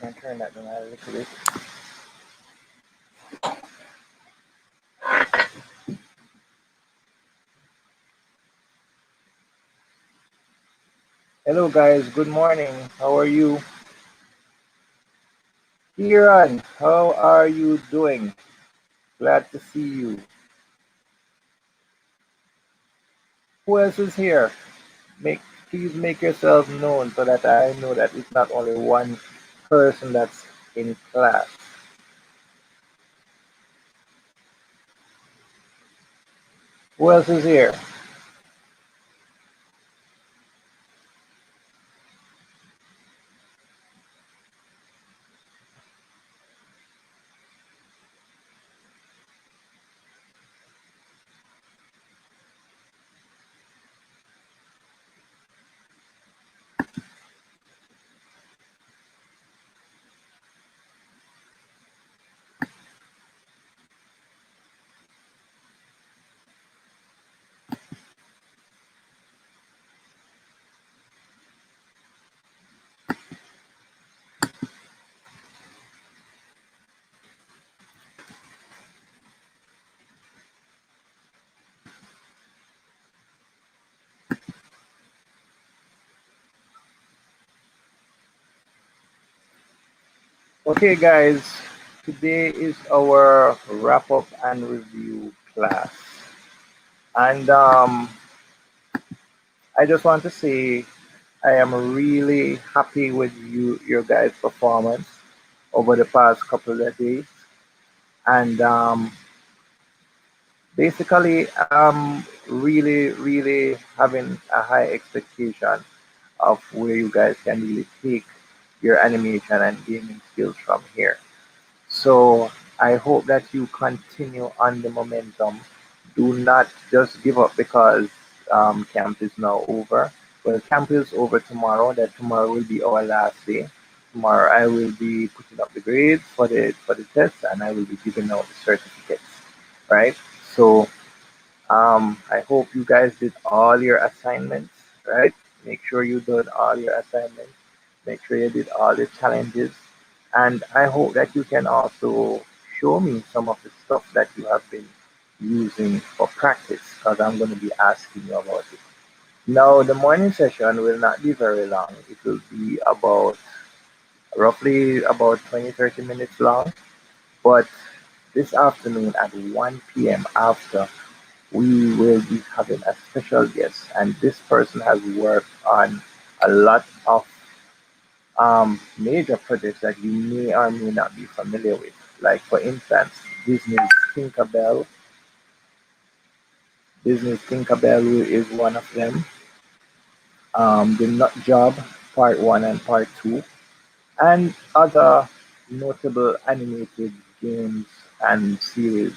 can turn that down a little bit. Hello, guys. Good morning. How are you? Kiran, how are you doing? Glad to see you. Who else is here? Make Please make yourself known so that I know that it's not only one person that's in class. Who else is here? Okay, guys. Today is our wrap up and review class. And I just want to say I am really happy with your guys' performance over the past couple of days. And basically, I'm really having a high expectation of where you guys can really take your animation and gaming skills from here. So I hope that you continue on the momentum. Do not just give up because camp is now over. Well, camp is over tomorrow. That tomorrow will be our last day. Tomorrow I will be putting up the grades for the test, and I will be giving out the certificates. Right. So I hope you guys did all your assignments. Right. Make sure you did all your assignments. Make sure you did all the challenges, and I hope that you can also show me some of the stuff that you have been using for practice because I'm going to be asking you about it. Now, the morning session will not be very long. It will be about roughly about 20-30 minutes long. But this afternoon at 1 p.m. after, we will be having a special guest, and this person has worked on a lot of major projects that you may or may not be familiar with. Like, for instance, Disney's Tinkerbell. Disney's Tinkerbell is one of them. The Nut Job Part 1 and Part 2, and other notable animated games and series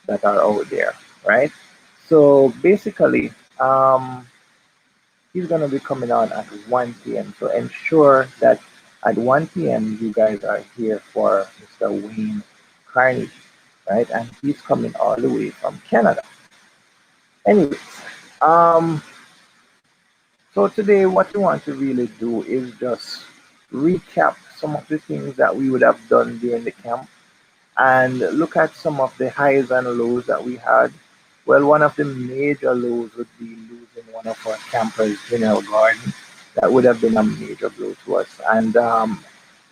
that are out there, right? So basically, he's going to be coming on at 1 p.m. So ensure that at 1 p.m. you guys are here for Mr. Wayne Carnegie, right? And he's coming all the way from Canada. Anyways, um, so today what we want to really do is just recap some of the things that we would have done during the camp and look at some of the highs and lows that we had. Well, one of the major lows would be losing one of our campers, Janelle Garden. That would have been a major blow to us. And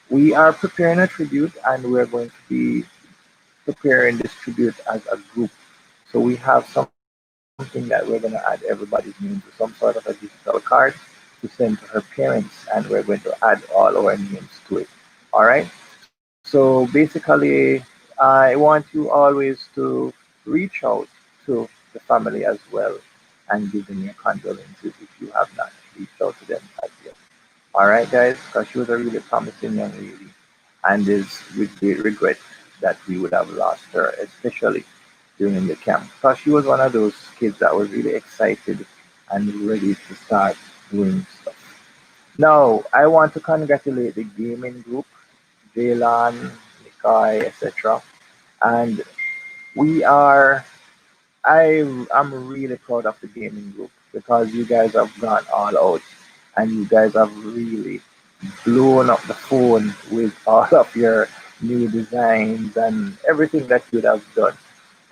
we are preparing a tribute, and we're going to be preparing this tribute as a group. So we have something that we're going to add everybody's name to, some sort of a digital card to send to her parents, and we're going to add all our names to it. All right. So basically, I want you always to reach out to the family as well and give them your condolences if you have not reached out to them as yet. All right, guys, because she was a really promising young lady, and it's with great regret that we would have lost her, especially during the camp, because she was one of those kids that was really excited and ready to start doing stuff. Now, I want to congratulate the gaming group, Jaylan, Nikai, etc. And we are, I'm really proud of the gaming group because you guys have gone all out and you guys have really blown up the phone with all of your new designs and everything that you have done.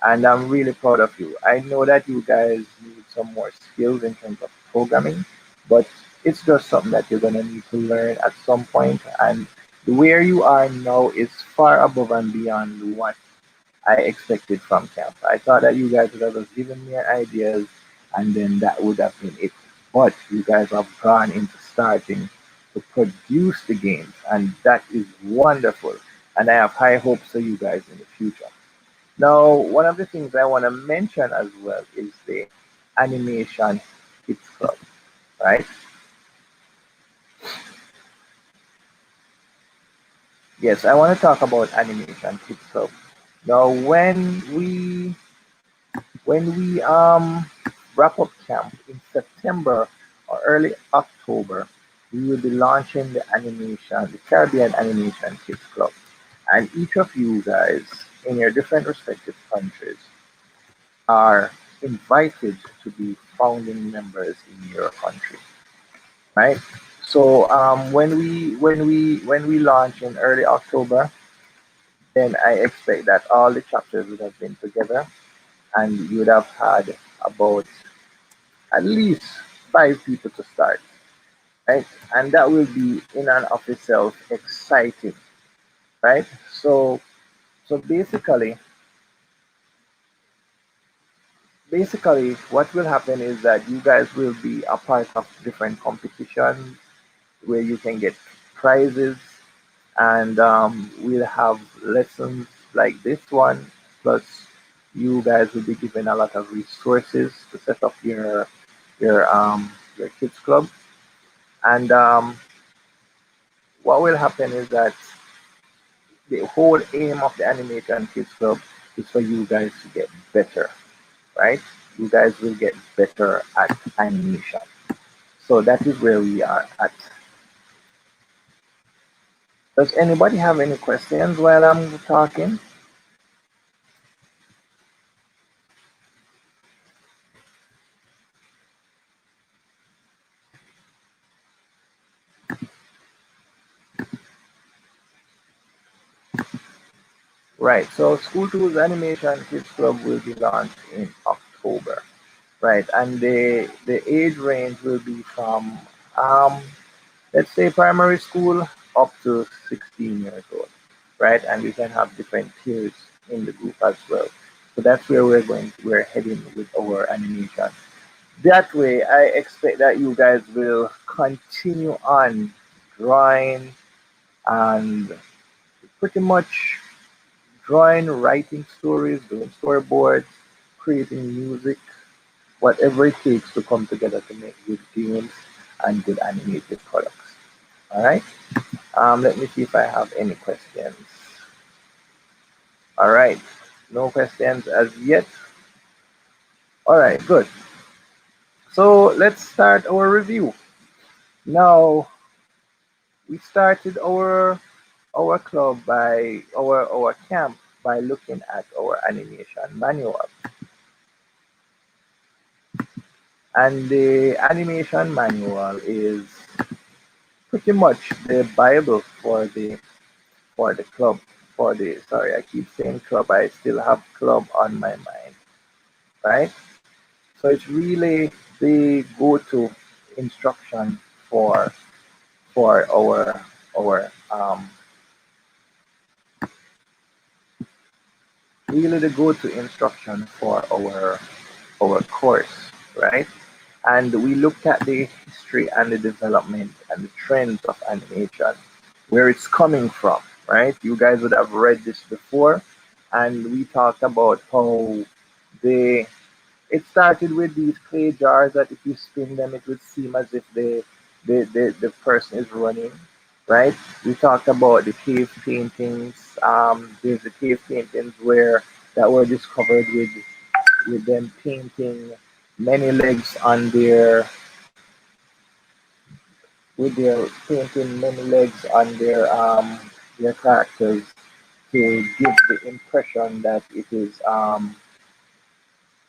And I'm really proud of you. I know that you guys need some more skills in terms of programming, but it's just something that you're gonna need to learn at some point. And where you are now is far above and beyond what I expected from camp. I thought that you guys would have just given me ideas and then that would have been it. But you guys have gone into starting to produce the games, and that is wonderful. And I have high hopes for you guys in the future. Now, one of the things I want to mention as well is the Animation Kids Club, right? Yes, I want to talk about Animation Kids Club. Now, when we wrap up camp in September or early October, we will be launching the Caribbean Animation Kids Club. And each of you guys in your different respective countries are invited to be founding members in your country, right? So when we launch in early October, then I expect that all the chapters would have been together, and you would have had about at least 5 people to start, right? And that will be in and of itself exciting, right? So basically what will happen is that you guys will be a part of different competitions where you can get prizes, and we'll have lessons like this one. Plus, you guys will be given a lot of resources to set up your kids club. And what will happen is that the whole aim of the Animation Kids Club is for you guys to get better, right? You guys will get better at animation. So that is where we are at. Does anybody have any questions while I'm talking? Right. So School Tools Animation Kids Club will be launched in October. Right. And the age range will be from let's say primary school up to 16 years old. Right. And we can have different tiers in the group as well. So that's where we're heading with our animation. That way I expect that you guys will continue on drawing and pretty much drawing, writing stories, doing storyboards, creating music, whatever it takes to come together to make good games and good animated products. All right. Let me see if I have any questions. All right. No questions as yet. All right. Good. So let's start our review. Now we started our club by our camp by looking at our animation manual. And the animation manual is pretty much the Bible for the club. For the sorry, I keep saying club. I still have club on my mind, right? So it's really the go-to instruction for our really the go-to instruction for our course, right? And we looked at the history and the development and the trends of animation, where it's coming from, right? You guys would have read this before, and we talked about how they it started with these clay jars that if you spin them, it would seem as if the person is running, right? We talked about the cave paintings. There's the cave paintings where that were discovered with them painting many legs on their characters to give the impression that it is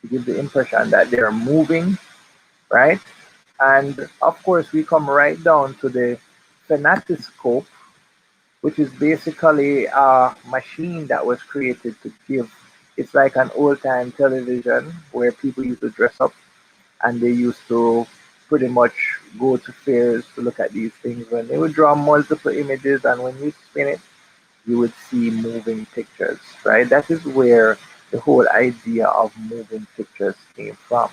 to give the impression that they're moving, right? And of course, we come right down to the phanatoscope, which is basically a machine that was created to give. It's like an old time television where people used to dress up and they used to pretty much go to fairs to look at these things. When they would draw multiple images, and when you spin it, you would see moving pictures, right? That is where the whole idea of moving pictures came from.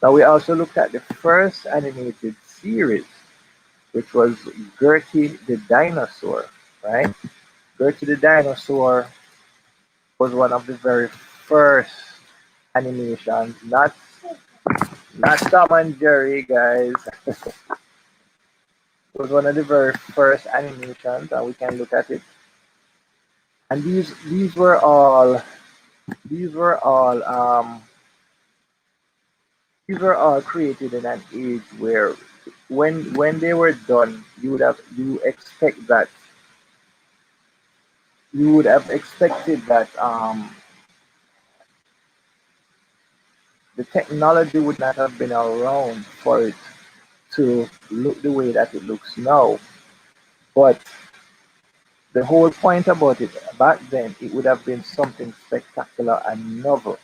Now, we also looked at the first animated series, which was Gertie the Dinosaur, right? Gertie the Dinosaur was one of the very first animations, not Tom and Jerry, guys. It was one of the very first animations, and we can look at it. And these were all these were all created in an age where when they were done, you would have expected that the technology would not have been around for it to look the way that it looks now. But the whole point about it back then, it would have been something spectacular and novel,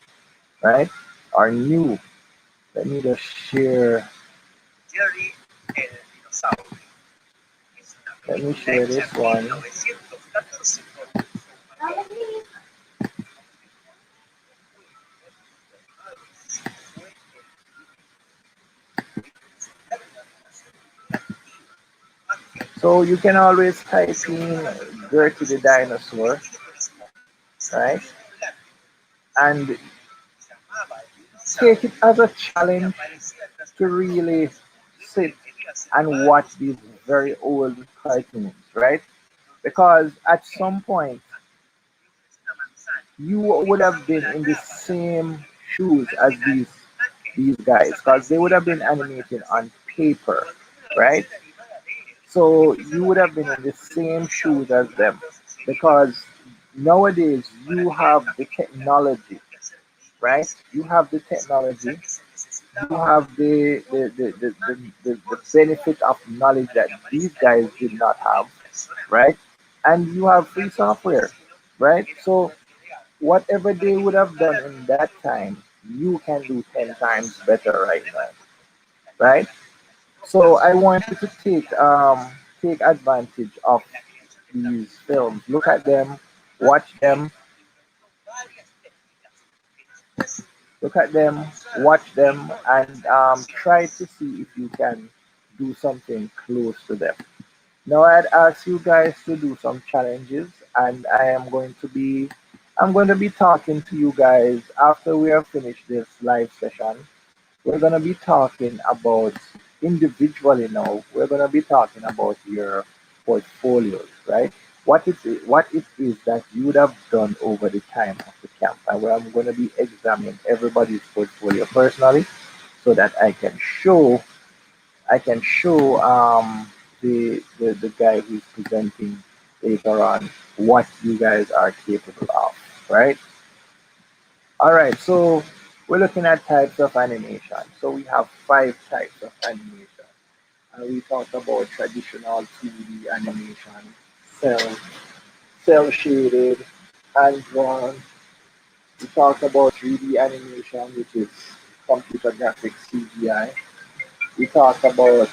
right? Or new. Let me just share. Let me share this one. So you can always type in Gertie the Dinosaur, right? And take it as a challenge to really sit and watch these very old cartoons, right? Because at some point you would have been in the same shoes as these guys, because they would have been animated on paper, right? So you would have been in the same shoes as them, because nowadays you have the technology, right? You have the technology, you have the benefit of knowledge that these guys did not have, right? And you have free software, right? So whatever they would have done in that time, you can do 10 times better right now, right? So I want you to take advantage of these films. Look at them, watch them, look at them, watch them, and try to see if you can do something close to them. Now I'd ask you guys to do some challenges, and I'm going to be talking to you guys after we have finished this live session. We're going to be talking about individually now. We're going to be talking about your portfolios, right? What it is that you would have done over the time of the camp, and where I'm going to be examining everybody's portfolio personally, so that I can show the guy who's presenting later on what you guys are capable of, right? All right, so we're looking at types of animation. So we have five types of animation. We talked about traditional 2D animation, cell, cell shaded, hand drawn. We talked about 3D animation, which is computer graphics CGI. We talked about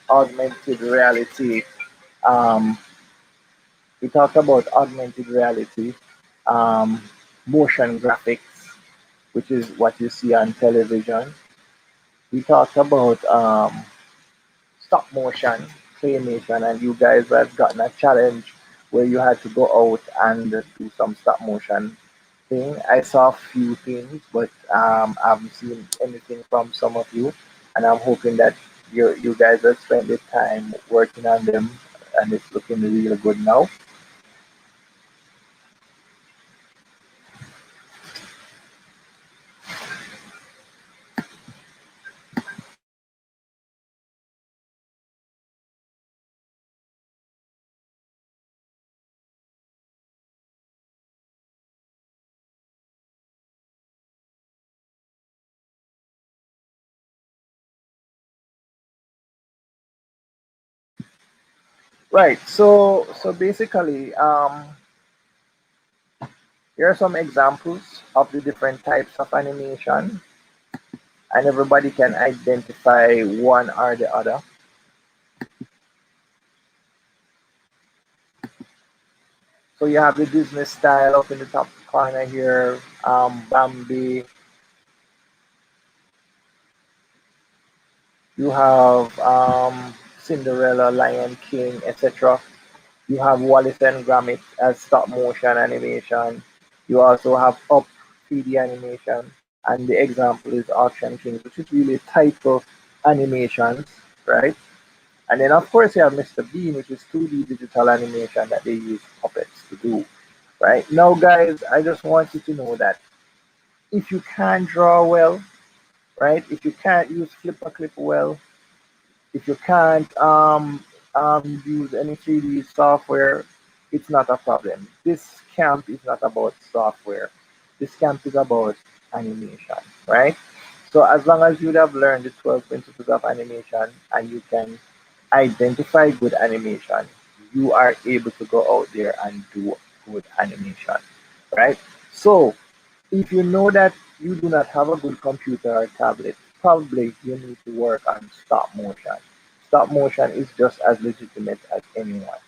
augmented reality. Um, we talked about augmented reality, um, motion graphics, which is what you see on television. We talked about stop motion, claymation, and you guys have gotten a challenge where you had to go out and do some stop motion thing. I saw a few things, but I haven't seen anything from some of you, and I'm hoping that you guys have spent the time working on them, and it's looking really good now. Right. So basically, here are some examples of the different types of animation, and everybody can identify one or the other. So you have the Disney style up in the top corner here, Bambi. You have Cinderella, Lion King, etc. You have Wallace and Gromit as stop motion animation. You also have Up 3D animation, and the example is Auction Kings, which is really title animations, right? And then of course you have Mr. Bean, which is 2D digital animation that they use puppets to do, right? Now, guys, I just want you to know that if you can't draw well, right? If you can't use Flipper Clip well, if you can't use any 3D software, it's not a problem. This camp is not about software. This camp is about animation, right? So as long as you have learned the 12 principles of animation and you can identify good animation, you are able to go out there and do good animation, right? So if you know that you do not have a good computer or tablet, probably you need to work on stop motion. Stop motion is just as legitimate as anyone,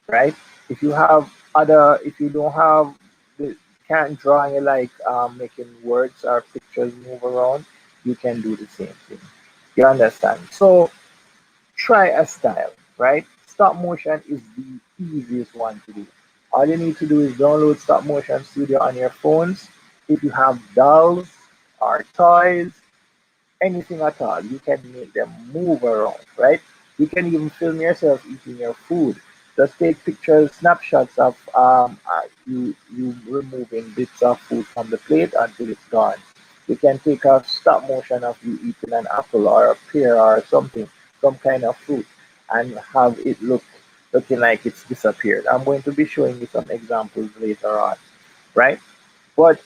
right? If you have if you don't have, can't draw and you like making words or pictures move around, you can do the same thing. You understand? So try a style, right? Stop motion is the easiest one to do. All you need to do is download Stop Motion Studio on your phones. If you have dolls or toys, anything at all, you can make them move around, right? You can even film yourself eating your food. Just take pictures, snapshots of you removing bits of food from the plate until it's gone. You can take a stop motion of you eating an apple or a pear or something, some kind of fruit, and have it looking like it's disappeared. I'm going to be showing you some examples later on, right? But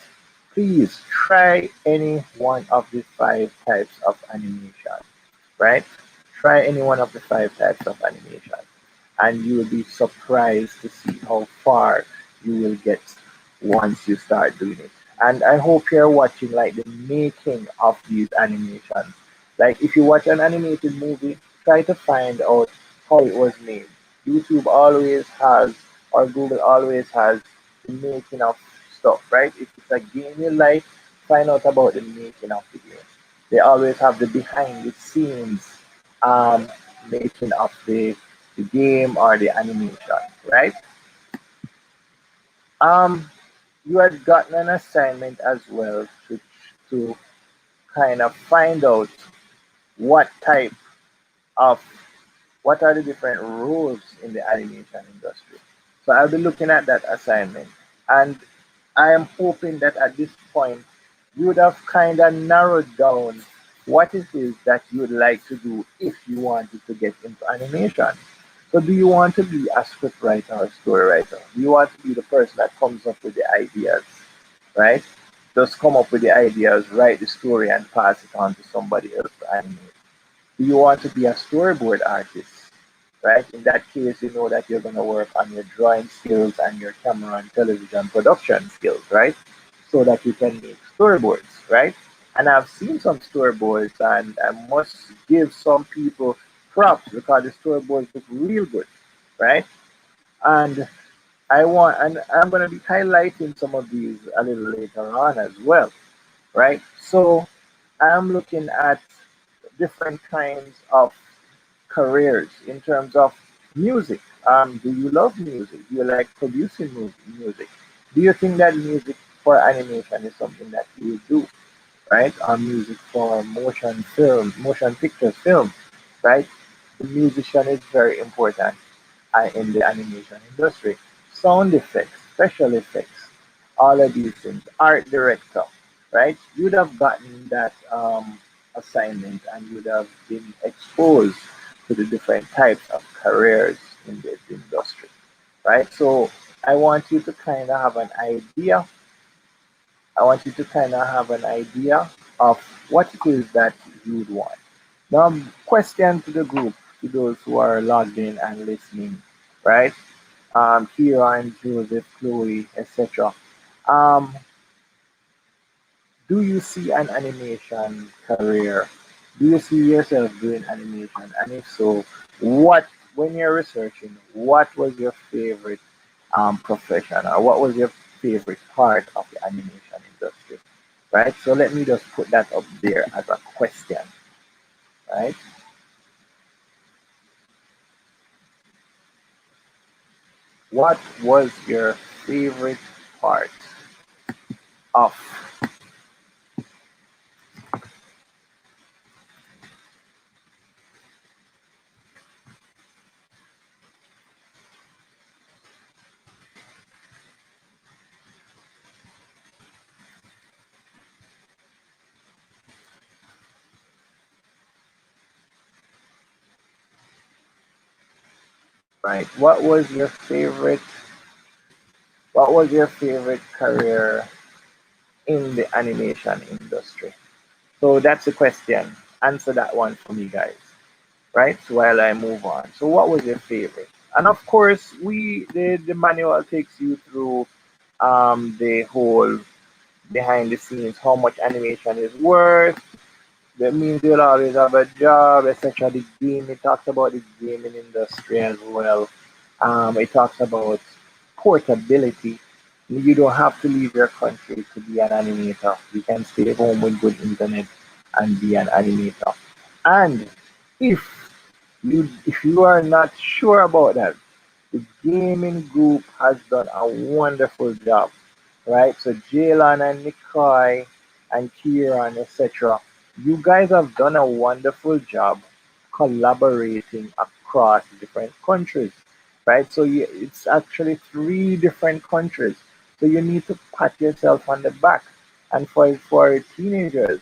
please try any one of the five types of animation, right? Try any one of the five types of animation, and you will be surprised to see how far you will get once you start doing it. And I hope you're watching like the making of these animations. Like if you watch an animated movie, try to find out how it was made. YouTube always has, or Google always has, the making of stuff, right? If it's a game you like, find out about the making of the game. They always have the behind the scenes um, making of the game or the animation, right? Um, you had gotten an assignment as well to kind of find out what type of what are the different roles in the animation industry. So I'll be looking at that assignment, and I am hoping that at this point you would have kind of narrowed down what it is that you would like to do if you wanted to get into animation. So do you want to be a script writer or story writer? Do you want to be the person that comes up with the ideas, right? Just come up with the ideas, write the story, and pass it on to somebody else to animate. Do you want to be a storyboard artist, right? In that case, you know that you're going to work on your drawing skills and your camera and television production skills, right? So that you can make storyboards, right? And I've seen some storyboards, and I must give some people props because the storyboards look real good, right? And and I'm going to be highlighting some of these a little later on as well, right? So I'm looking at different kinds of careers in terms of music. Do you love music? Do you like producing music? Do you think that music for animation is something that you would do, right? Music for motion film, motion pictures, film, right? The musician is very important in the animation industry. Sound effects, special effects, all of these things. Art director, right? You'd have gotten that assignment and you'd have been exposed to the different types of careers in this industry, right? So I want you to kind of have an idea. I want you to kind of have an idea of what it is that you would want. Now, question to the group, to those who are logged in and listening. right? Kieran, Joseph, Chloe, etc. Um, do you see an animation career? Do you see yourself doing animation? And if so, what, when you're researching, what was your favorite profession, or what was your favorite part of the animation industry? Right? So let me just put that up there as a question, right? What was your favorite part of, right? What was your favorite career in the animation industry? So that's the question. Answer that one for me, guys. Right? So while I move on. So what was your favorite? And of course, the manual takes you through the whole behind the scenes, how much animation is worth. That means you'll always have a job, etc. The game, it talks about the gaming industry as well. It talks about portability. You don't have to leave your country to be an animator. You can stay home with good internet and be an animator. And if if you are not sure about that, the gaming group has done a wonderful job, right? So Jalen and Nikai and Kieran, etc. You guys have done a wonderful job collaborating across different countries, right? So it's actually three different countries. So you need to pat yourself on the back. And for teenagers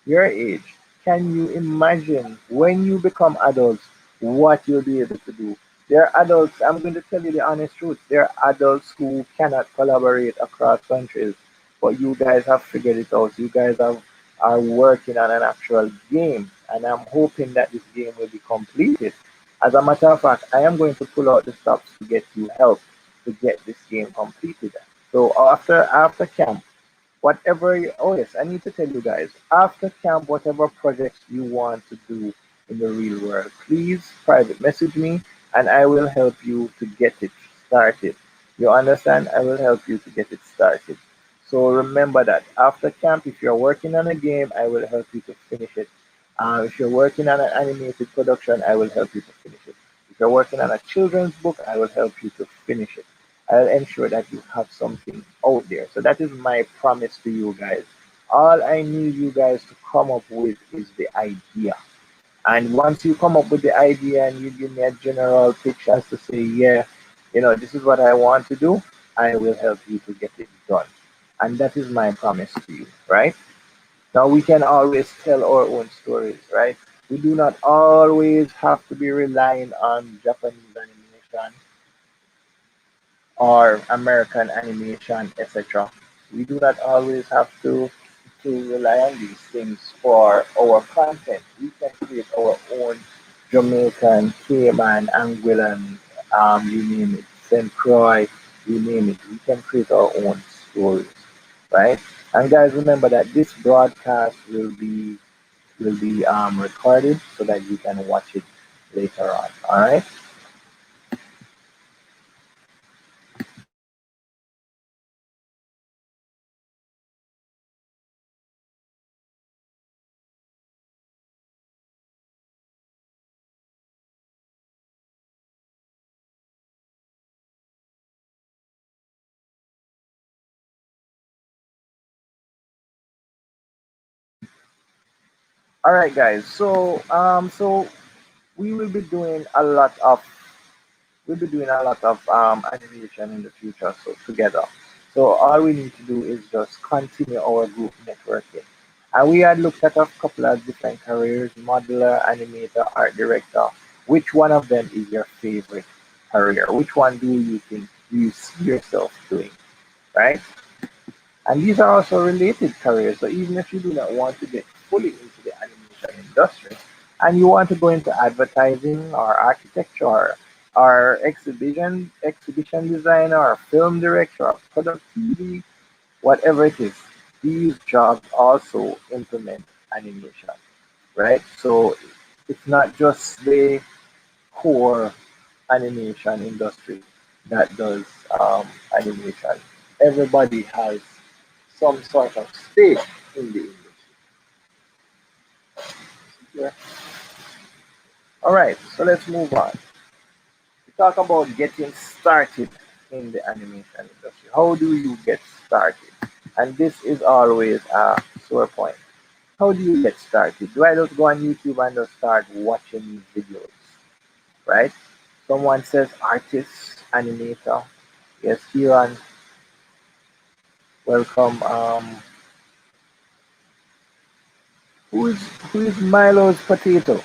your age, can you imagine when you become adults what you'll be able to do? There are adults, I'm going to tell you the honest truth. There are adults who cannot collaborate across countries, but you guys have figured it out. You guys are working on an actual game, and I'm hoping that this game will be completed. As a matter of fact, I am going to pull out the stops to get you help to get this game completed. So after camp, oh yes, I need to tell you guys, after camp, whatever projects you want to do in the real world, please private message me and I will help you to get it started. You understand? I will help you to get it started. So remember that after camp, if you're working on a game, I will help you to finish it. If you're working on an animated production, I will help you to finish it. If you're working on a children's book, I will help you to finish it. I'll ensure that you have something out there. So that is my promise to you guys. All I need you guys to come up with is the idea. And once you come up with the idea and you give me a general pitch as to say, yeah, this is what I want to do, I will help you to get it done. And that is my promise to you, right? Now we can always tell our own stories, right? We do not always have to be relying on Japanese animation or American animation, etc. We do not always have to rely on these things for our content. We can create our own Jamaican, Cayman, Anguillan, you name it, St. Croix, you name it. We can create our own stories, right? And guys, remember that this broadcast will be recorded so that you can watch it later on. All right. All right, guys. So we will be doing a lot of animation in the future, so together. So all we need to do is just continue our group networking. And we had looked at a couple of different careers: modeler, animator, art director. Which one of them is your favorite career? Which one do you think you see yourself doing? Right? And these are also related careers. So even if you do not want to get fully into the animation industry and you want to go into advertising or architecture or exhibition designer, or film director, or product TV, whatever it is, these jobs also implement animation, right? So it's not just the core animation industry that does animation. Everybody has some sort of stake in the industry. Yeah. All right, so let's move on. We talk about getting started in the animation industry. How do you get started? And this is always a sore point. How do you get started? Do I just go on YouTube and just start watching videos, right? Someone says artist, animator. Yes, Kieran, welcome. Who is Milo's potato?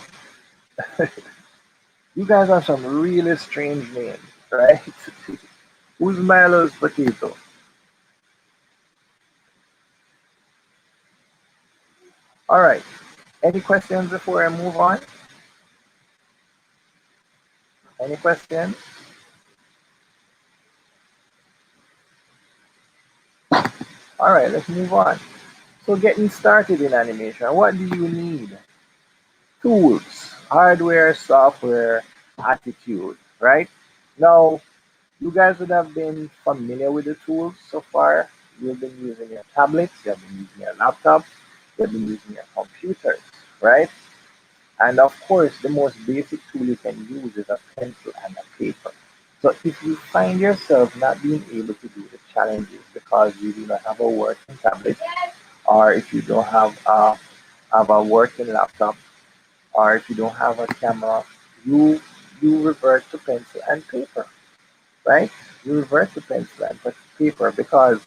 You guys have some really strange names, right? Who's Milo's potato? All right. Any questions before I move on? Any questions? All right, let's move on. So getting started in animation, what do you need? Tools, hardware, software, attitude, right? Now, you guys would have been familiar with the tools so far. You've been using your tablets, you've been using your laptops, you've been using your computers, right? And of course, the most basic tool you can use is a pencil and a paper. So if you find yourself not being able to do the challenges because you do not have a working tablet, or if you don't have a working laptop, or if you don't have a camera, you you revert to pencil and paper, right? You revert to pencil and paper because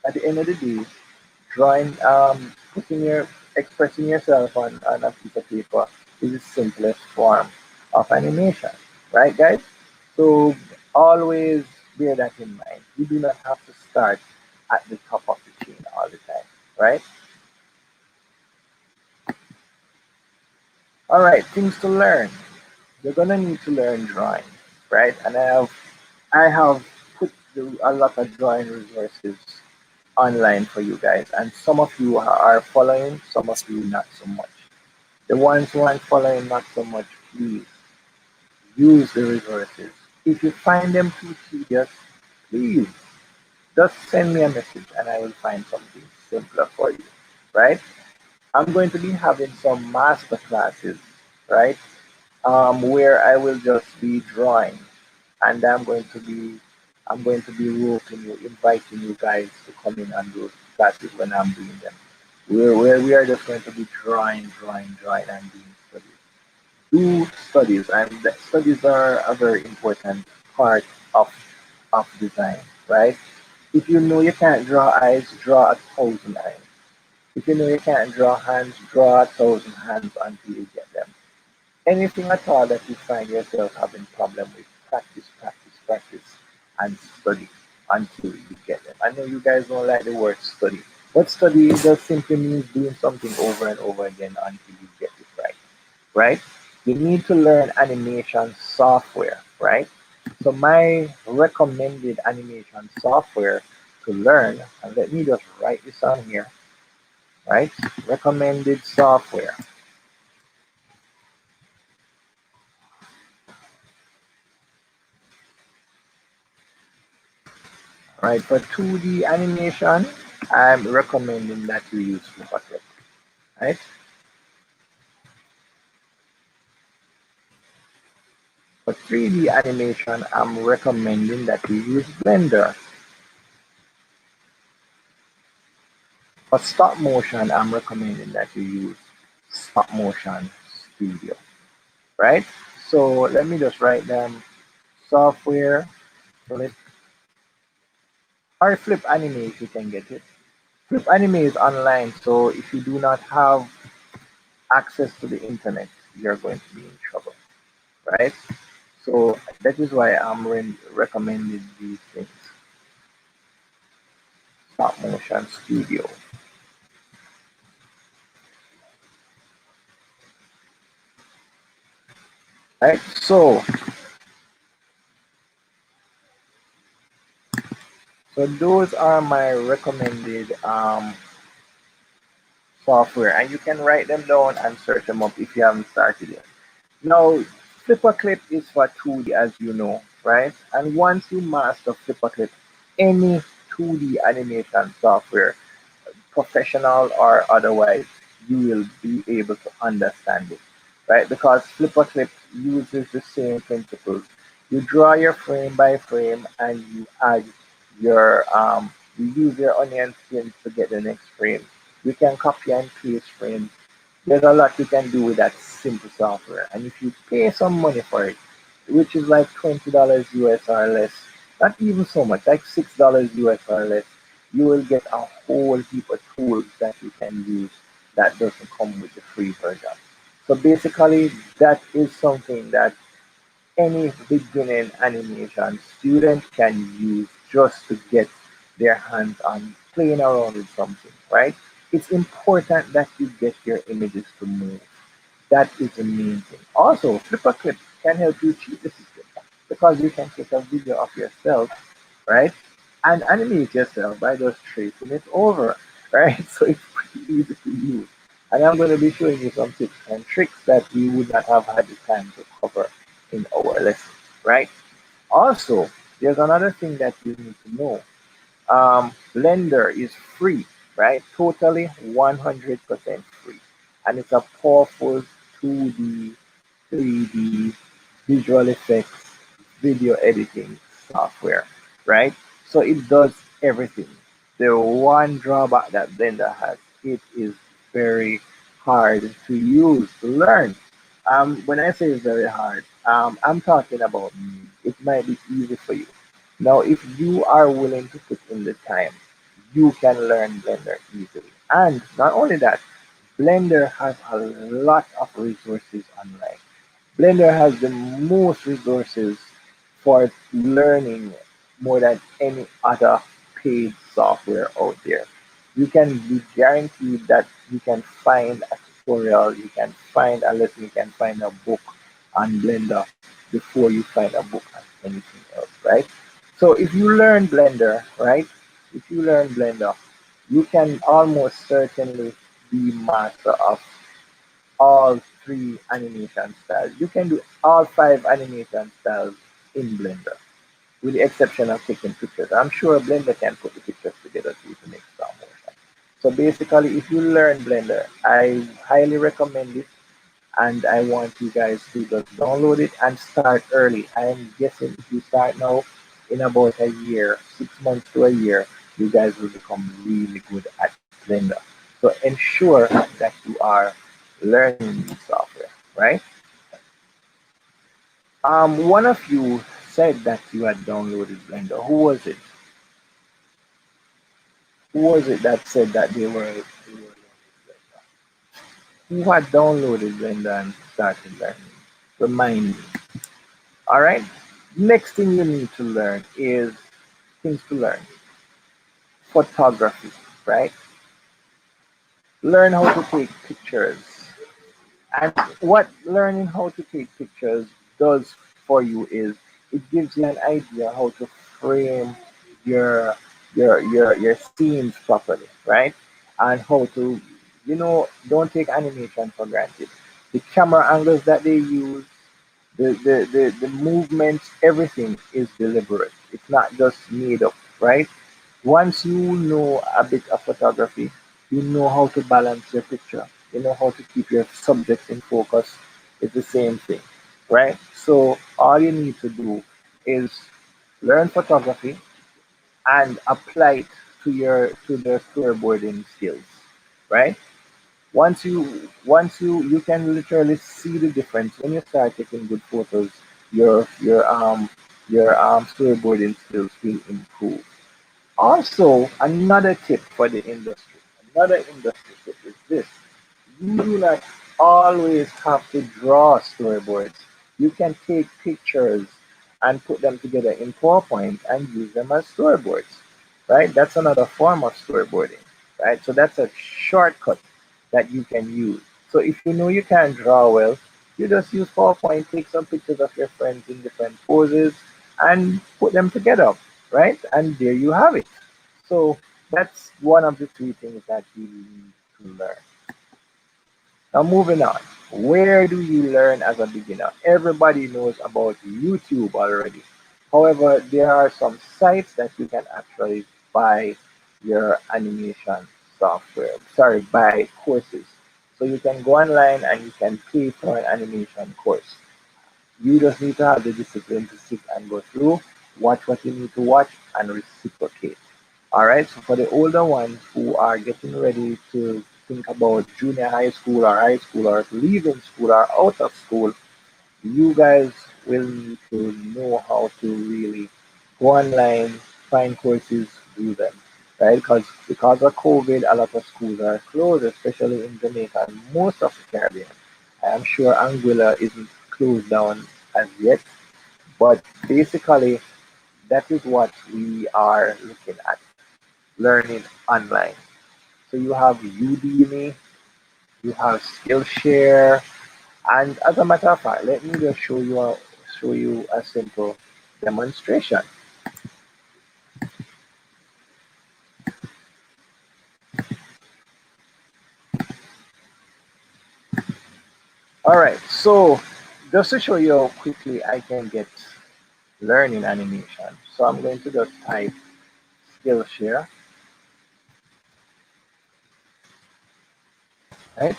at the end of the day, drawing, putting your expressing yourself on a piece of paper is the simplest form of animation, right, guys? So always bear that in mind. You do not have to start at the top of the chain all the time, right? All right, things to learn. You're gonna need to learn drawing, right? And I have put a lot of drawing resources online for you guys, and some of you are following, some of you not so much. The ones who aren't following not so much, please use the resources. If you find them too tedious, please just send me a message and I will find something simpler for you, right? I'm going to be having some master classes, right? Where I will just be drawing, and I'm going to be roping you, inviting you guys to come in and do classes when I'm doing them. Where we are just going to be drawing, and doing studies. Do studies, and studies are a very important part of design, right? If you know you can't draw eyes, draw 1,000 eyes. If you know you can't draw hands, draw 1,000 hands until you get them. Anything at all that you find yourself having problem with, practice, practice, practice, and study until you get them. I know you guys don't like the word study, but study just simply means doing something over and over again until you get it right, right? You need to learn animation software, right? So my recommended animation software to learn, and let me just write this on here, right? Recommended software. Right, for 2D animation, I'm recommending that you use Flutter, right? For 3D animation, I'm recommending that you use Blender. For stop motion, I'm recommending that you use Stop Motion Studio, right? So let me just write them software, flip, or flip anime if you can get it. Flip anime is online, so if you do not have access to the internet, you're going to be in trouble, right? So that is why I'm recommending these things. Stop Motion Studio. Right? So So those are my recommended software, and you can write them down and search them up if you haven't started yet. Now, Flipperclip is for 2D, as you know, right? And once you master Flipperclip, any 2D animation software, professional or otherwise, you will be able to understand it, right? Because Flipperclip uses the same principles. You draw your frame by frame and you add you use your onion skins to get the next frame. You can copy and paste frames. There's a lot you can do with that simple software. And if you pay some money for it, which is like $20 US or less, not even so much, like $6 US or less, you will get a whole heap of tools that you can use that doesn't come with the free version. So basically, that is something that any beginning animation student can use just to get their hands on playing around with something, right? It's important that you get your images to move. That is the main thing. Also, Flipperclip can help you cheat the system because you can take a video of yourself, right? And animate yourself by just tracing it over, right? So it's pretty easy to use. And I'm going to be showing you some tips and tricks that we would not have had the time to cover in our lesson, right? Also, there's another thing that you need to know. Blender is free, right? Totally 100% free. And it's a powerful 2D, 3D visual effects, video editing software, right? So it does everything. The one drawback that Blender has, it is very hard to use, to learn. When I say it's very hard, I'm talking about me. It might be easy for you. Now, if you are willing to put in the time, you can learn Blender easily. And not only that, Blender has a lot of resources online. Blender has the most resources for learning more than any other paid software out there. You can be guaranteed that you can find a tutorial, you can find a lesson, you can find a book on Blender before you find a book on anything else, right? So if you learn Blender, right? If you learn Blender, you can almost certainly be master of all three animation styles. You can do all five animation styles in Blender, with the exception of taking pictures. I'm sure Blender can put the pictures together to make stop motion. So basically, if you learn Blender, I highly recommend it, and I want you guys to just download it and start early. I'm guessing if you start now, in about a year, 6 months to a year, you guys will become really good at Blender. So ensure that you are learning the software, right? One of you said that you had downloaded Blender. Who was it? Who was it that said that they were who had downloaded Blender and started learning? Remind me. All right. Next thing you need to learn is things to learn. Photography, right? Learn how to take pictures. And what learning how to take pictures does for you is it gives you an idea how to frame your your scenes properly, right? And how to, don't take animation for granted. The camera angles that they use, the movements, everything is deliberate. It's not just made up, right? Once you know a bit of photography, you know how to balance your picture. You know how to keep your subject in focus. It's the same thing, right? So all you need to do is learn photography and apply it to the storyboarding skills, right? Once you can literally see the difference when you start taking good photos, your your um your storyboarding skills will improve. Also, another tip for the industry, another industry tip is this. You do not always have to draw storyboards. You can take pictures and put them together in PowerPoint and use them as storyboards, right? That's another form of storyboarding, right? So that's a shortcut that you can use. So if you know you can't draw well, you just use PowerPoint, take some pictures of your friends in different poses, and put them together. right? And there you have it. So that's one of the three things that you need to learn. Now, moving on. Where do you learn as a beginner? Everybody knows about YouTube already. However, there are some sites that you can actually buy your animation software. Sorry, buy courses. So you can go online and you can pay for an animation course. You just need to have the discipline to sit and go through, watch what you need to watch, and reciprocate. All right. So for the older ones who are getting ready to think about junior high school or high school or leaving school or out of school, you guys will need to know how to really go online, find courses, do them. Right? Because of COVID, a lot of schools are closed, especially in Jamaica and most of the Caribbean. I am sure Anguilla isn't closed down as yet, but basically that is what we are looking at, learning online. So you have Udemy, you have Skillshare, and as a matter of fact, let me just show you a simple demonstration. All right, so just to show you how quickly I can get learning animation. So I'm going to just type Skillshare, right?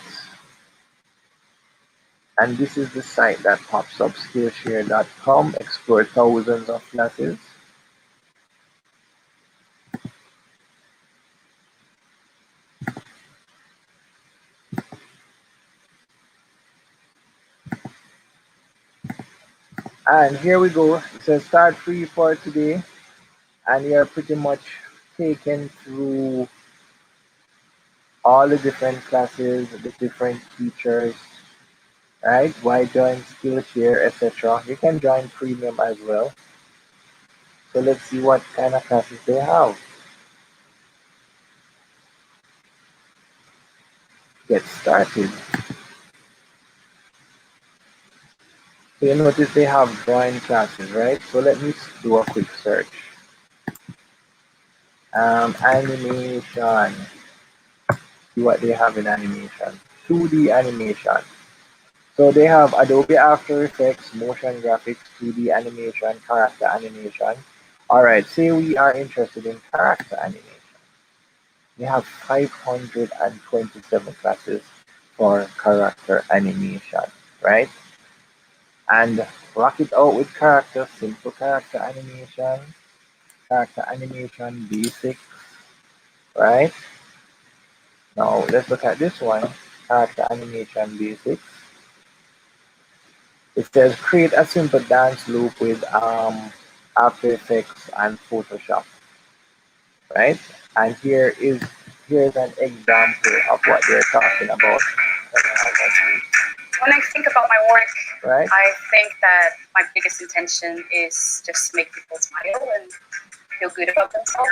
And this is the site that pops up, Skillshare.com. Explore thousands of classes. And here we go. It says start free for today. And you're pretty much taken through all the different classes, the different teachers, right? Why join Skillshare, etc. You can join premium as well. So let's see what kind of classes they have. Get started. So you notice they have join classes, right? So let me do a quick search. Animation. See what they have in animation. 2D animation. So they have Adobe After Effects, motion graphics, 2D animation, character animation. All right, say we are interested in character animation. We have 527 classes for character animation, right? And rock it out with character, simple character animation basics, right? Now let's look at this one, character animation basics. It says create a simple dance loop with After Effects and Photoshop, right? And here's an example of what they're talking about. When I think about my work, right? I think that my biggest intention is just to make people smile and feel good about themselves.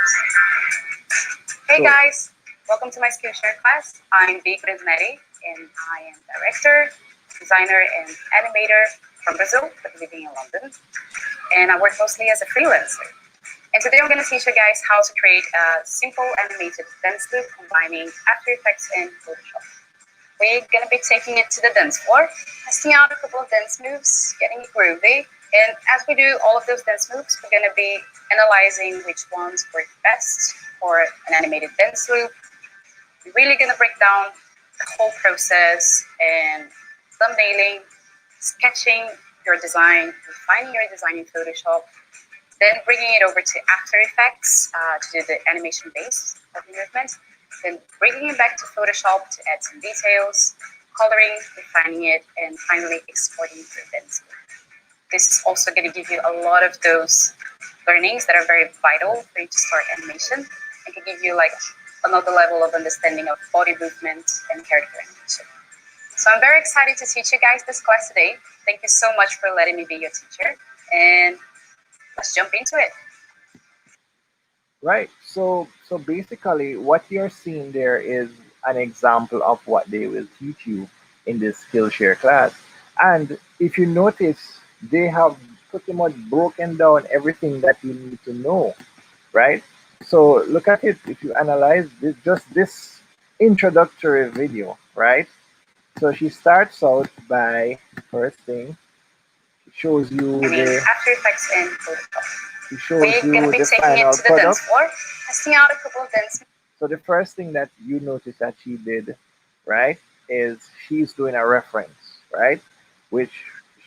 Hey guys, welcome to my Skillshare class. I'm Bea Grisnetti, and I am director, designer, and animator from Brazil, but living in London. And I work mostly as a freelancer. And today I'm going to teach you guys how to create a simple animated dance loop combining After Effects and Photoshop. We're going to be taking it to the dance floor, testing out a couple of dance moves, getting it groovy. And as we do all of those dance moves, we're going to be analyzing which ones work best for an animated dance loop. We're really going to break down the whole process and thumbnailing, sketching your design, refining your design in Photoshop, then bringing it over to After Effects to do the animation base of the movement, then bringing it back to Photoshop to add some details, coloring, refining it, and finally exporting it to Dance. This is also going to give you a lot of those learnings that are very vital for you to start animation and can give you like another level of understanding of body movement and character animation. So I'm very excited to teach you guys this class today. Thank you so much for letting me be your teacher, and let's jump into it. Right. So basically what you're seeing there is an example of what they will teach you in this Skillshare class. And if you notice, they have pretty much broken down everything that you need to know right? So look at it. If you analyze this, just this introductory video, right? So she starts out by first thing, she shows you I mean, the After Effects and Photoshop. she shows We're gonna you be the taking it final to the dance product. floor, testing out a couple of dance. So the first thing that you notice that she did, right, is she's doing a reference, right, which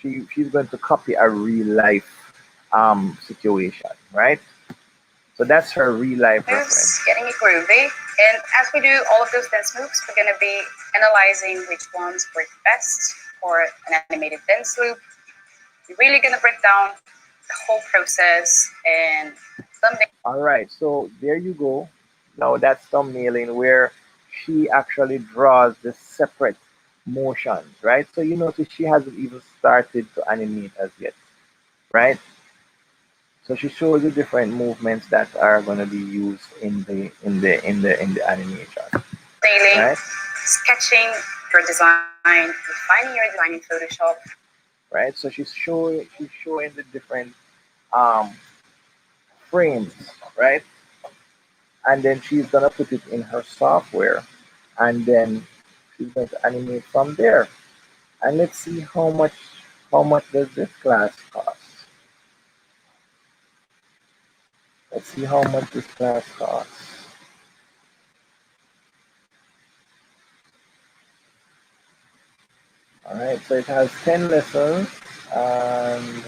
she's going to copy a real life situation, right? So that's her real life reference. Moves, getting it groovy. And as we do all of those dance moves, we're gonna be analyzing which ones work best for an animated dance loop. We're really gonna break down the whole process and thumbnail. All right, so there you go. Now that's thumbnailing where she actually draws the separate motions, right? So you notice she hasn't even started to animate as yet, right? So she shows the different movements that are going to be used in the animation, Detailing, right? sketching your design, refining your design in Photoshop. Right. So she's showing the different um, frames, right? And then she's gonna put it in her software, and then she's going to animate from there. And let's see how much does this class cost. Let's see how much this class costs. All right, so it has 10 lessons, and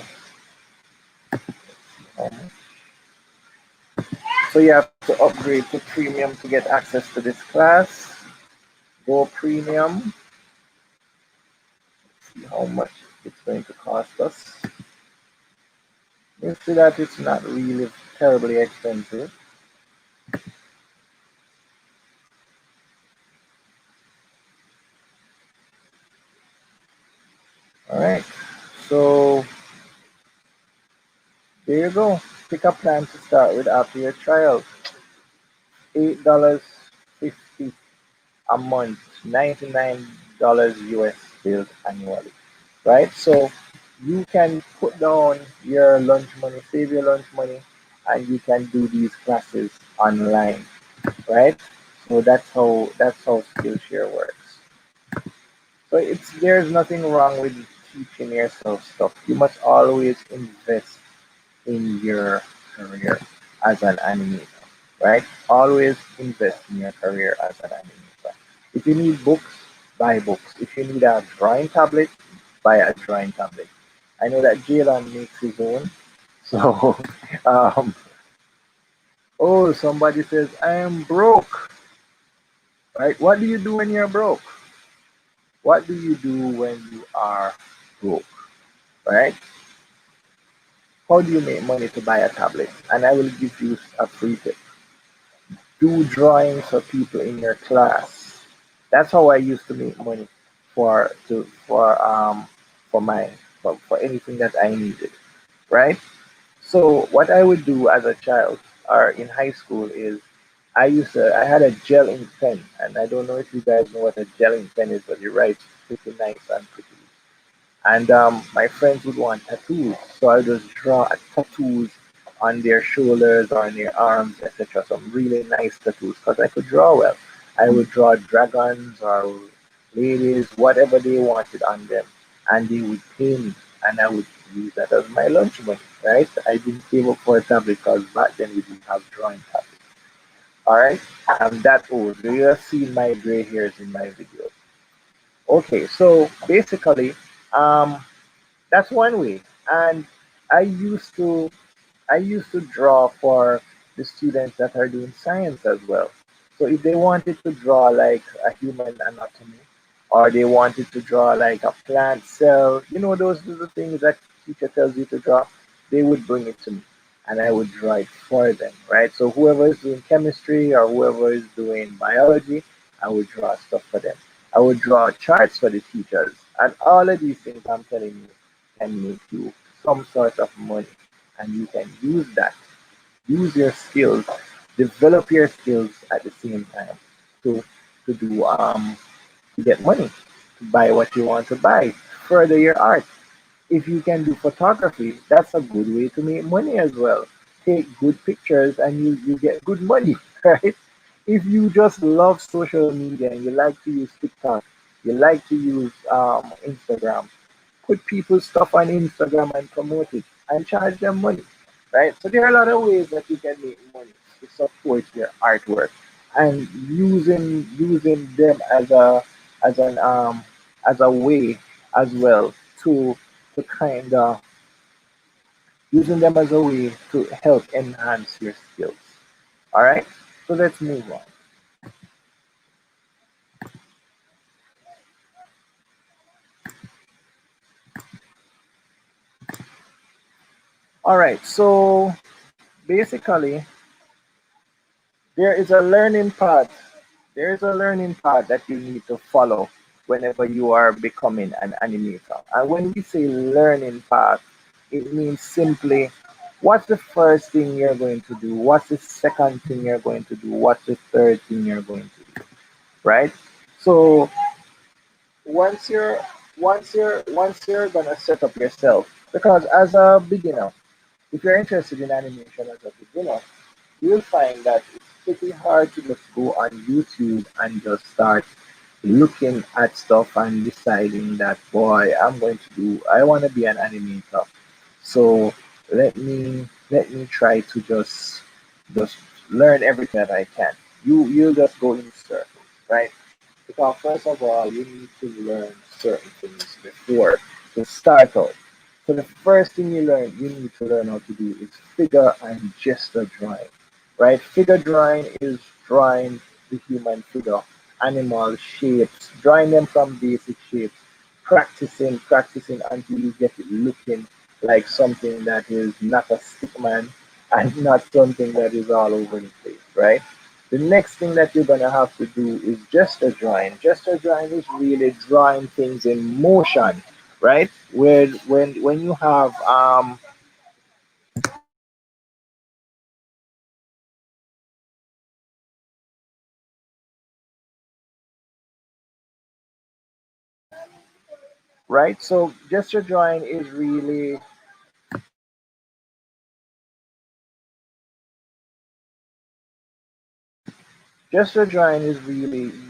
so you have to upgrade to premium to get access to this class. Go premium. See how much it's going to cost us. You see that it's not really terribly expensive. All right, so there you go. Pick a plan to start with after your trial. $8.50 a month, $99 US billed annually, right? So you can put down your lunch money, save your lunch money, and you can do these classes online, right? So that's how Skillshare works. So there's nothing wrong with teaching yourself stuff. You must always invest in your career as an animator, right? Always invest in your career as an animator. If you need books, buy books. If you need a drawing tablet, buy a drawing tablet. I know that Jalen makes his own. So, um, oh, somebody says, I am broke, right? What do you do when you're broke? What do you do when you are broke, right? How do you make money to buy a tablet? And I will give you a free tip. Do drawings for people in your class. That's how I used to make money for to for my for anything that I needed, right? So what I would do as a child or in high school is I had a gel ink pen, and I don't know if you guys know what a gel ink pen is, but it writes pretty nice and pretty. And my friends would want tattoos, so I would just draw tattoos on their shoulders or on their arms, etc. Some really nice tattoos because I could draw well. I would draw dragons or ladies, whatever they wanted on them, and they would pay me, and I would use that as my lunch money, right? I didn't save up for a tablet because back then we didn't have drawing tablets. All right, I'm that old. You have seen my gray hairs in my videos. Okay, so basically, um, that's one way. And I used to I used to draw for the students that are doing science as well. So if they wanted to draw like a human anatomy, or they wanted to draw like a plant cell, those little things that teacher tells you to draw, they would bring it to me and I would draw it for them, right? So whoever is doing chemistry or whoever is doing biology, I would draw stuff for them. I would draw charts for the teachers. And all of these things I'm telling you can make you some sort of money, and you can use that, use your skills, develop your skills at the same time to to do to get money, to buy what you want to buy, further your art. If you can do photography, that's a good way to make money as well. take good pictures and you get good money, right? If you just love social media and you like to use TikTok, you like to use Instagram, put people's stuff on Instagram and promote it and charge them money, right? So there are a lot of ways that you can make money to support your artwork, and using them as an as a way as well to kind of using them as a way to help enhance your skills. All right, so let's move on. All right, so basically there is a learning path. There is a learning path that you need to follow whenever you are becoming an animator. And when we say learning path, it means simply what's the first thing you're going to do, what's the second thing you're going to do, what's the third thing you're going to do, right? So once you're once you're gonna set up yourself, because as a beginner, if you're interested in animation as a beginner, you'll find that it's pretty hard to just go on YouTube and just start looking at stuff and deciding that, boy, I want to be an animator. So let me try to just learn everything that I can. You'll just go in circles, right? Because first of all, you need to learn certain things before to start out. So the first thing you need to learn how to do is figure and gesture drawing, right? Figure drawing is drawing the human figure, animal shapes, drawing them from basic shapes, practicing until you get it looking like something that is not a stick man and not something that is all over the place, right? The next thing that you're gonna have to do is gesture drawing. Gesture drawing is really drawing things in motion, right? Where when you have right? So gesture drawing is really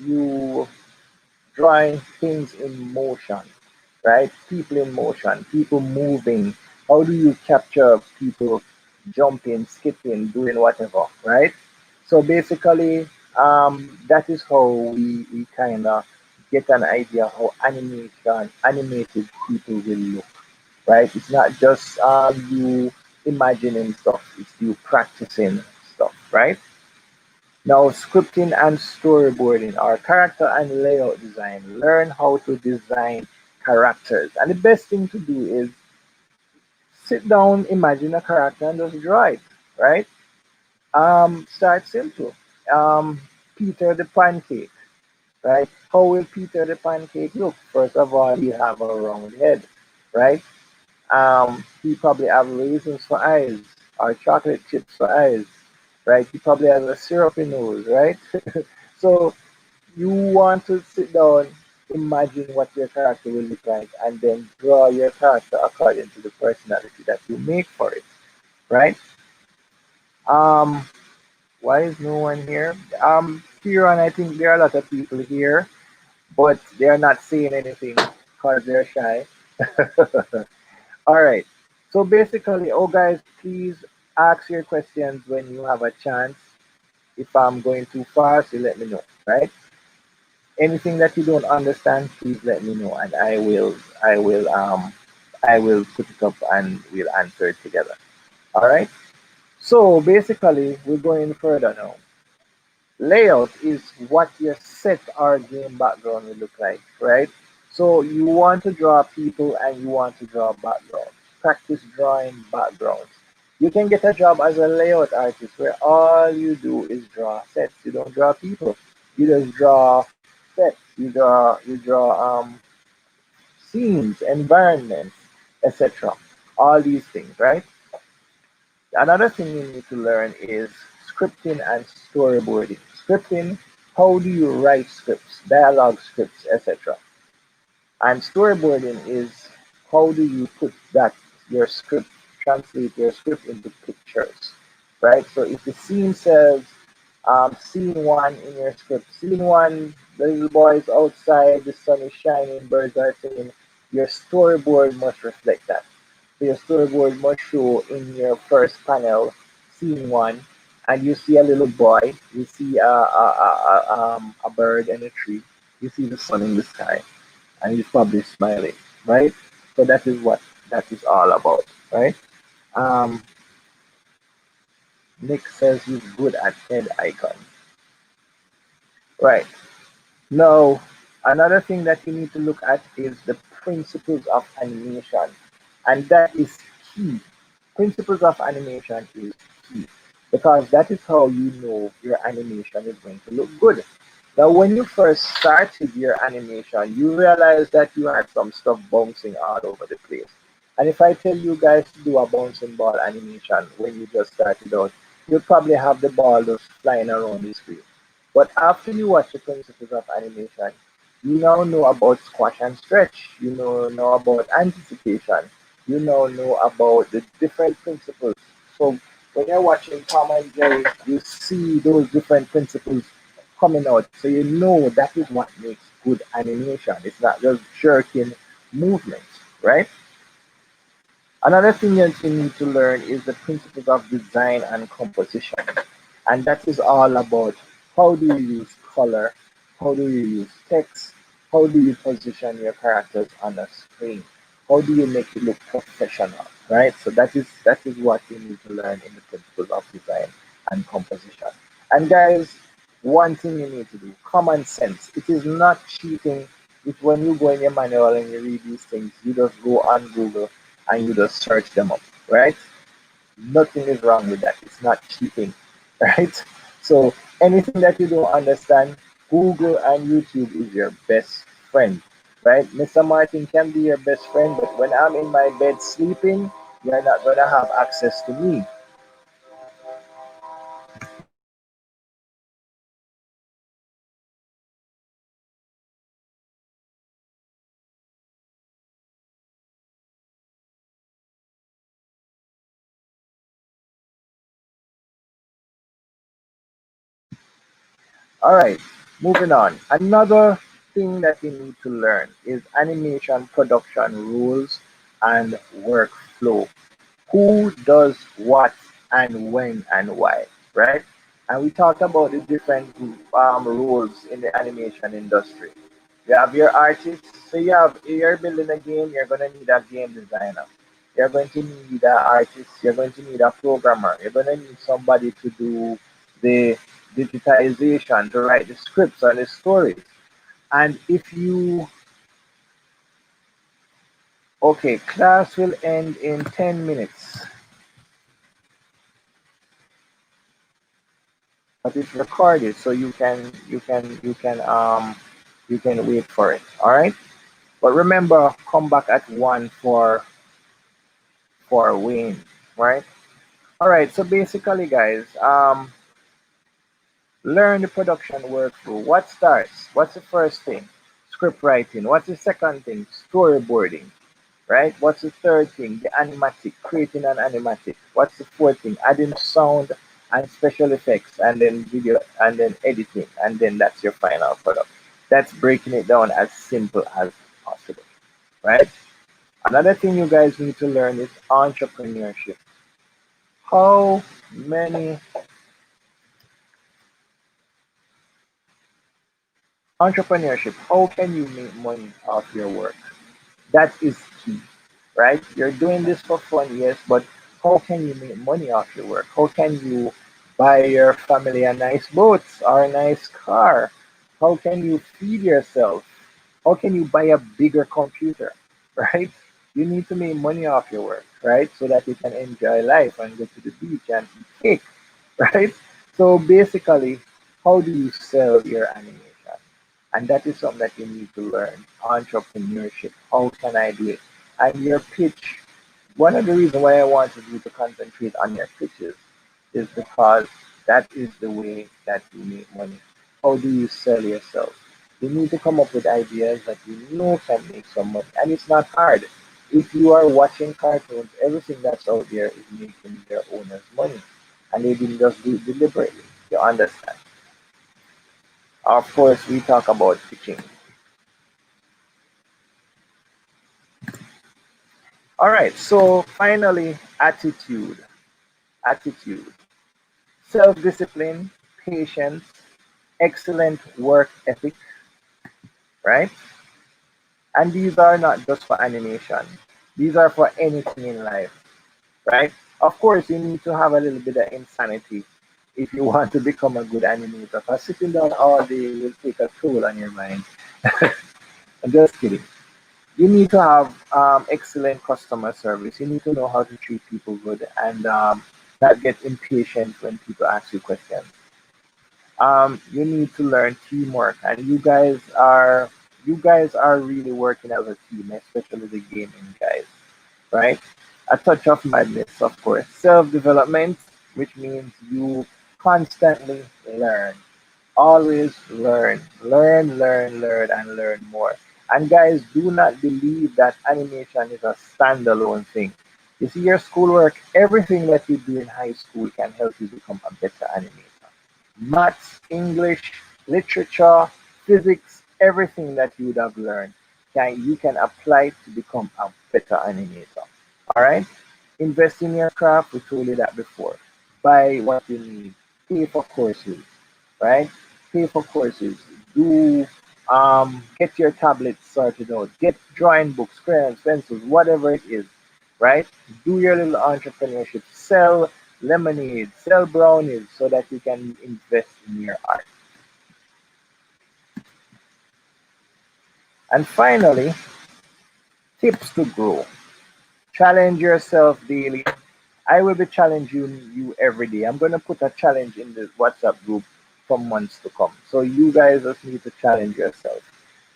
you drawing things in motion, right? People in motion, people moving. How do you capture people jumping, skipping, doing whatever, right? So basically, that is how we kind of get an idea how animated people will look, right? It's not just you imagining stuff, it's you practicing stuff, right? Now, scripting and storyboarding are character and layout design. Learn how to design characters. And the best thing to do is sit down, imagine a character, and just draw it, right? Start simple. Um, Peter the Pancake, right? How will Peter the Pancake look? First of all, he have a round head, right? He probably have raisins for eyes or chocolate chips for eyes, right? He probably has a syrupy nose, right? So you want to sit down, imagine what your character will look like, and then draw your character according to the personality that you make for it, right? Um, why is no one here? Kieran, I think there are a lot of people here, but they are not saying anything because they're shy. All right. So basically, oh guys, please ask your questions when you have a chance. If I'm going too fast, you let me know, right? Anything that you don't understand, please let me know, and I will put it up and we'll answer it together. All right. So basically, we're going further now. Layout is what your set or game background will look like, right? So you want to draw people and you want to draw backgrounds. Practice drawing backgrounds. You can get a job as a layout artist where all you do is draw sets. You don't draw people. You just draw sets. You draw scenes, environments, etc. All these things, right? Another thing you need to learn is scripting and storyboarding. Scripting, how do you write scripts, dialogue scripts, etc. And storyboarding is how do you put that your script, translate your script into pictures. right? So if the scene says scene one in your script, scene one, the little boy is outside, the sun is shining, birds are singing, your storyboard must reflect that. So your storyboard must show in your first panel, scene one, and you see a little boy, you see a bird and a tree, you see the sun in the sky, and he's probably smiling, right? So that is what that is all about, right? Um, Nick says he's good at head icon. Right. Now, another thing that you need to look at is the principles of animation. And that is key. Principles of animation is key because that is how you know your animation is going to look good. Now, when you first started your animation, you realize that you had some stuff bouncing all over the place. And if I tell you guys to do a bouncing ball animation when you just started out, you'll probably have the ball just flying around the screen. But after you watch the principles of animation, you now know about squash and stretch. You know about anticipation. You now know about the different principles. So when you're watching Tom and Jerry, you see those different principles coming out. So you know that is what makes good animation. It's not just jerking movements, right? Another thing that you need to learn is the principles of design and composition. And that is all about how do you use color, how do you use text, how do you position your characters on a screen, how do you make it look professional, right? So that is what you need to learn in the principles of design and composition. And guys, one thing you need to do, common sense. It is not cheating if when you go in your manual and you read these things, you just go on Google and you just search them up, right? Nothing is wrong with that. It's not cheating, right? So anything that you don't understand, Google and YouTube is your best friend, right? Mr. Martin can be your best friend, but when I'm in my bed sleeping, you're not gonna have access to me. All right, moving on. Another thing that you need to learn is animation production rules and workflow. Who does what and when and why, right? And we talked about the different roles in the animation industry. You have your artists, so you're building a game, you're gonna need a game designer. You're going to need an artist, you're going to need a programmer, you're gonna need somebody to do the digitization, to write the scripts and the stories. And if you okay, class will end in 10 minutes. But it's recorded so you can wait for it, all right? But remember, come back at 1 for Wayne, right? All right, so basically guys, learn the production workflow. What starts? What's the first thing? Script writing. What's the second thing? Storyboarding, right? What's the third thing? The animatic, creating an animatic. What's the fourth thing? Adding sound and special effects, and then video, and then editing, and then that's your final product. That's breaking it down as simple as possible, right? Another thing you guys need to learn is entrepreneurship. How many entrepreneurship? How can you make money off your work? That is key, right? You're doing this for fun, yes, but how can you make money off your work? How can you buy your family a nice boat or a nice car? How can you feed yourself? How can you buy a bigger computer, right? You need to make money off your work, right? So that you can enjoy life and go to the beach and eat cake, right? So basically, how do you sell your animation? And that is something that you need to learn. Entrepreneurship. How can I do it? And your pitch. One of the reasons why I wanted you to concentrate on your pitches is because that is the way that you make money. How do you sell yourself? You need to come up with ideas that you know can make some money. And it's not hard. If you are watching cartoons, everything that's out there is making their owners money. and they didn't just do it deliberately. You understand? Of course, we talk about pitching. All right, so finally, attitude. Attitude. Self discipline, patience, excellent work ethic, right? And these are not just for animation, these are for anything in life, right? Of course, you need to have a little bit of insanity if you want to become a good animator. Because sitting down all day will take a toll on your mind. I'm just kidding. You need to have excellent customer service. You need to know how to treat people good and not get impatient when people ask you questions. You need to learn teamwork, and you guys are really working as a team, especially the gaming guys, right? A touch of madness, of course. Self development, which means you constantly learn. Always learn, learn, learn, learn, and learn more. And guys, do not believe that animation is a standalone thing. You see, your schoolwork, everything that you do in high school can help you become a better animator. Maths, English, literature, physics, everything that you would have learned, you can apply to become a better animator. All right? Invest in your craft. We told you that before. Buy what you need. Pay for courses, right? Pay for courses. Do get your tablets sorted out. Get drawing books, crayons, pencils, whatever it is, right? Do your little entrepreneurship. Sell lemonade, sell brownies so that you can invest in your art. And finally, tips to grow. Challenge yourself daily. I will be challenging you every day. I'm going to put a challenge in the WhatsApp group for months to come. So you guys just need to challenge yourself.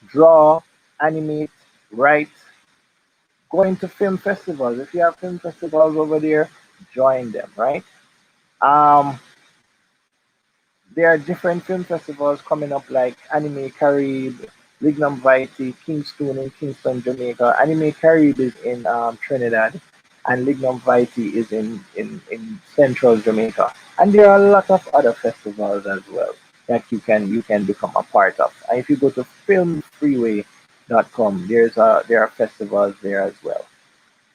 Draw, animate, write, going to film festivals. If you have film festivals over there, join them, right? Um, there are different film festivals coming up like Anime Carib, Lignum Vitae, Kingston in Kingston, Jamaica. Anime Carib is in Trinidad, and Lignum Vitae is in central Jamaica. And there are a lot of other festivals as well that you can become a part of. And if you go to filmfreeway.com, there are festivals there as well.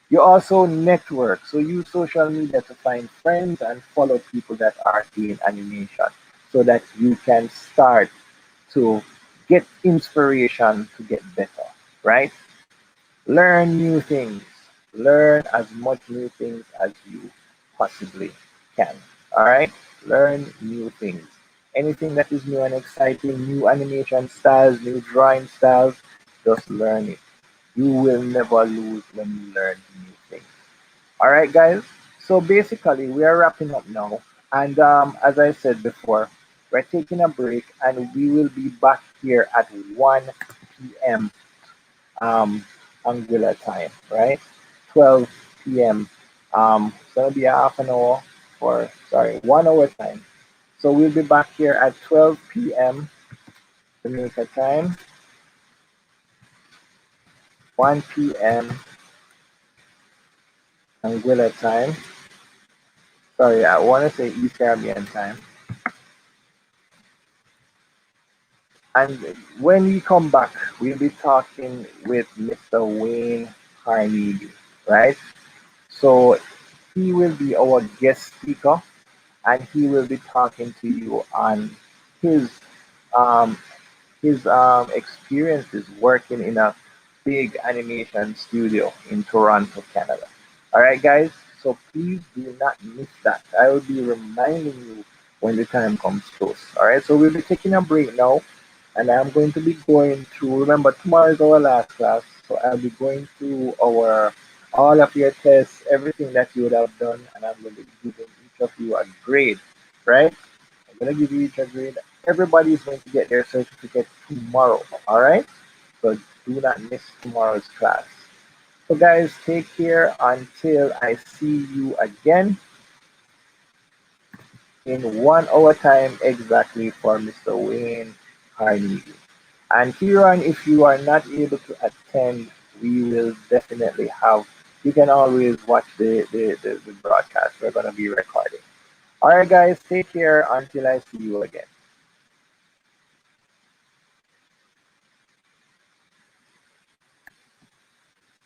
You also network. So use social media to find friends and follow people that are doing animation so that you can start to get inspiration to get better, right? Learn new things. Learn as much new things as you possibly can. All right? Learn new things. Anything that is new and exciting, new animation styles, new drawing styles, just learn it. You will never lose when you learn new things. All right, guys. So basically, we are wrapping up now. And as I said before, we're taking a break and we will be back here at 1 p.m. Um, Angular time, right? 12 p.m. It's going to be a half an hour for, sorry, 1 hour time. So we'll be back here at 12 p.m. Jamaica time, 1 p.m. Anguilla time. Sorry, I want to say East Caribbean time. And when we come back, we'll be talking with Mr. Wayne Carnegie, right? So he will be our guest speaker, and he will be talking to you on his um, his experiences working in a big animation studio in Toronto, Canada. All right, guys. So please do not miss that. I will be reminding you when the time comes close. All right. So we'll be taking a break now, and I'm going to be going through. Remember, tomorrow is our last class, so I'll be going through our all of your tests, everything that you would have done, and I'm going to be giving each of you a grade. Right? I'm going to give you each a grade. Everybody is going to get their certificate tomorrow. All right. So do not miss tomorrow's class. So guys, take care until I see you again in 1 hour time exactly for Mr. Wayne Carnegie. And Kieran, if you are not able to attend, we will definitely have, you can always watch the broadcast. We're going to be recording. All right, guys, take care until I see you again.